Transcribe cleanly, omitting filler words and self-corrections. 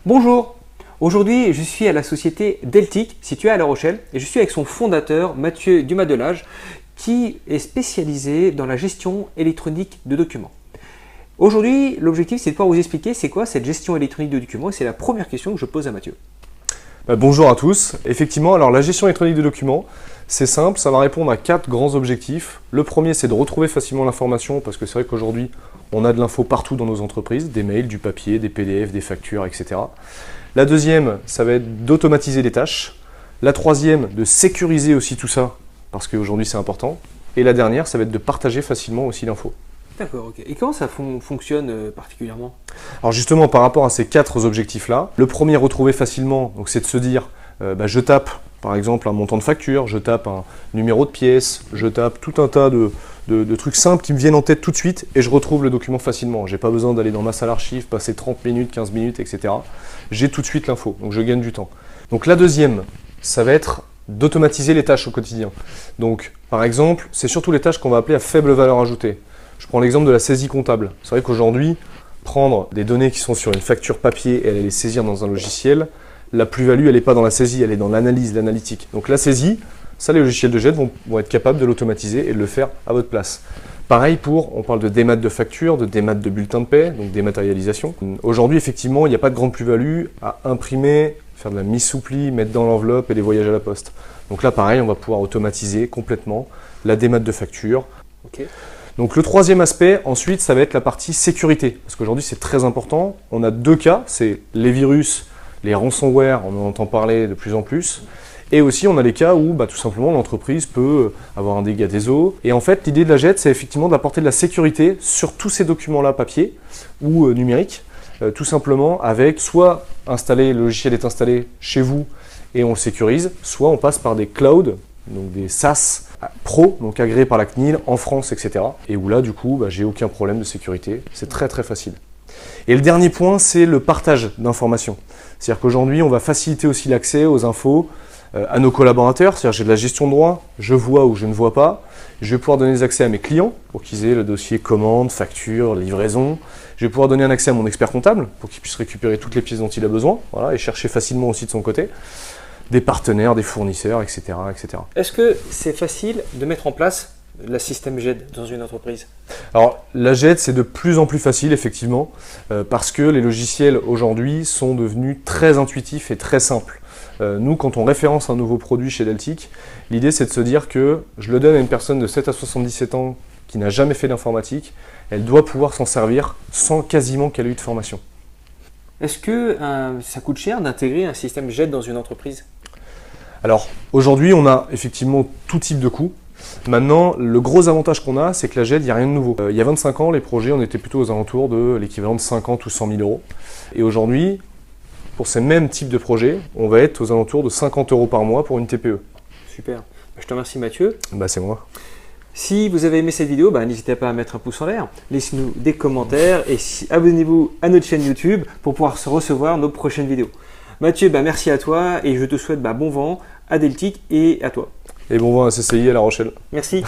Bonjour, aujourd'hui je suis à la société Deltic située à La Rochelle et je suis avec son fondateur Mathieu Dumas-Delage qui est spécialisé dans la gestion électronique de documents. Aujourd'hui l'objectif c'est de pouvoir vous expliquer c'est quoi cette gestion électronique de documents et c'est la première question que je pose à Mathieu. Bonjour à tous. Effectivement, alors la gestion électronique de documents, c'est simple, ça va répondre à 4 grands objectifs. Le premier, c'est de retrouver facilement l'information parce que c'est vrai qu'aujourd'hui, on a de l'info partout dans nos entreprises, des mails, du papier, des PDF, des factures, etc. La deuxième, ça va être d'automatiser les tâches. La troisième, de sécuriser aussi tout ça parce qu'aujourd'hui, c'est important. Et la dernière, ça va être de partager facilement aussi l'info. D'accord, ok. Et comment ça fonctionne particulièrement? Alors justement, par rapport à ces 4 objectifs-là, le premier, retrouver facilement, donc c'est de se dire, je tape par exemple un montant de facture, je tape un numéro de pièce, je tape tout un tas de trucs simples qui me viennent en tête tout de suite et je retrouve le document facilement. J'ai pas besoin d'aller dans ma salle archive, passer 30 minutes, 15 minutes, etc. J'ai tout de suite l'info, donc je gagne du temps. Donc la deuxième, ça va être d'automatiser les tâches au quotidien. Donc par exemple, c'est surtout les tâches qu'on va appeler à faible valeur ajoutée. Je prends l'exemple de la saisie comptable. C'est vrai qu'aujourd'hui, prendre des données qui sont sur une facture papier et aller les saisir dans un logiciel, la plus-value, elle n'est pas dans la saisie, elle est dans l'analyse, l'analytique. Donc la saisie, ça, les logiciels de GED vont être capables de l'automatiser et de le faire à votre place. Pareil on parle de démat de facture, de démat de bulletin de paie, donc dématérialisation. Aujourd'hui, effectivement, il n'y a pas de grande plus-value à imprimer, faire de la mise sous pli, mettre dans l'enveloppe et les voyages à la poste. Donc là, pareil, on va pouvoir automatiser complètement la démat de facture. Ok. Donc le troisième aspect, ensuite, ça va être la partie sécurité. Parce qu'aujourd'hui, c'est très important. On a 2 cas, c'est les virus, les ransomware, on en entend parler de plus en plus. Et aussi, on a les cas où tout simplement l'entreprise peut avoir un dégât des eaux. Et en fait, l'idée de la GED, c'est effectivement d'apporter de la sécurité sur tous ces documents-là papier ou numérique. Tout simplement avec soit le logiciel est installé chez vous et on le sécurise, soit on passe par des clouds, donc des SaaS pro, donc agréés par la CNIL en France, etc. Et où là, du coup, j'ai aucun problème de sécurité. C'est très très facile. Et le dernier point, c'est le partage d'informations. C'est-à-dire qu'aujourd'hui, on va faciliter aussi l'accès aux infos à nos collaborateurs. C'est-à-dire j'ai de la gestion de droit, je vois ou je ne vois pas. Je vais pouvoir donner des accès à mes clients pour qu'ils aient le dossier commande, facture, livraison. Je vais pouvoir donner un accès à mon expert comptable pour qu'il puisse récupérer toutes les pièces dont il a besoin, voilà, et chercher facilement aussi de son côté. Des partenaires, des fournisseurs, etc. etc. Est-ce que c'est facile de mettre en place le système GED dans une entreprise? Alors la GED, c'est de plus en plus facile effectivement parce que les logiciels aujourd'hui sont devenus très intuitifs et très simples. Nous, quand on référence un nouveau produit chez Deltic, l'idée c'est de se dire que je le donne à une personne de 7 à 77 ans qui n'a jamais fait d'informatique, elle doit pouvoir s'en servir sans quasiment qu'elle ait eu de formation. Est-ce que ça coûte cher d'intégrer un système GED dans une entreprise? Alors aujourd'hui, on a effectivement tout type de coûts. Maintenant, le gros avantage qu'on a, c'est que la GED, il n'y a rien de nouveau. Il y a 25 ans, les projets, on était plutôt aux alentours de l'équivalent de 50 ou 100 000 euros. Et aujourd'hui, pour ces mêmes types de projets, on va être aux alentours de 50 euros par mois pour une TPE. Super. Je te remercie Mathieu. C'est moi. Si vous avez aimé cette vidéo, n'hésitez pas à mettre un pouce en l'air, laissez-nous des commentaires et abonnez-vous à notre chaîne YouTube pour pouvoir recevoir nos prochaines vidéos. Mathieu, merci à toi et je te souhaite bon vent à Deltic et à toi. Et bon vent à CCI à La Rochelle. Merci.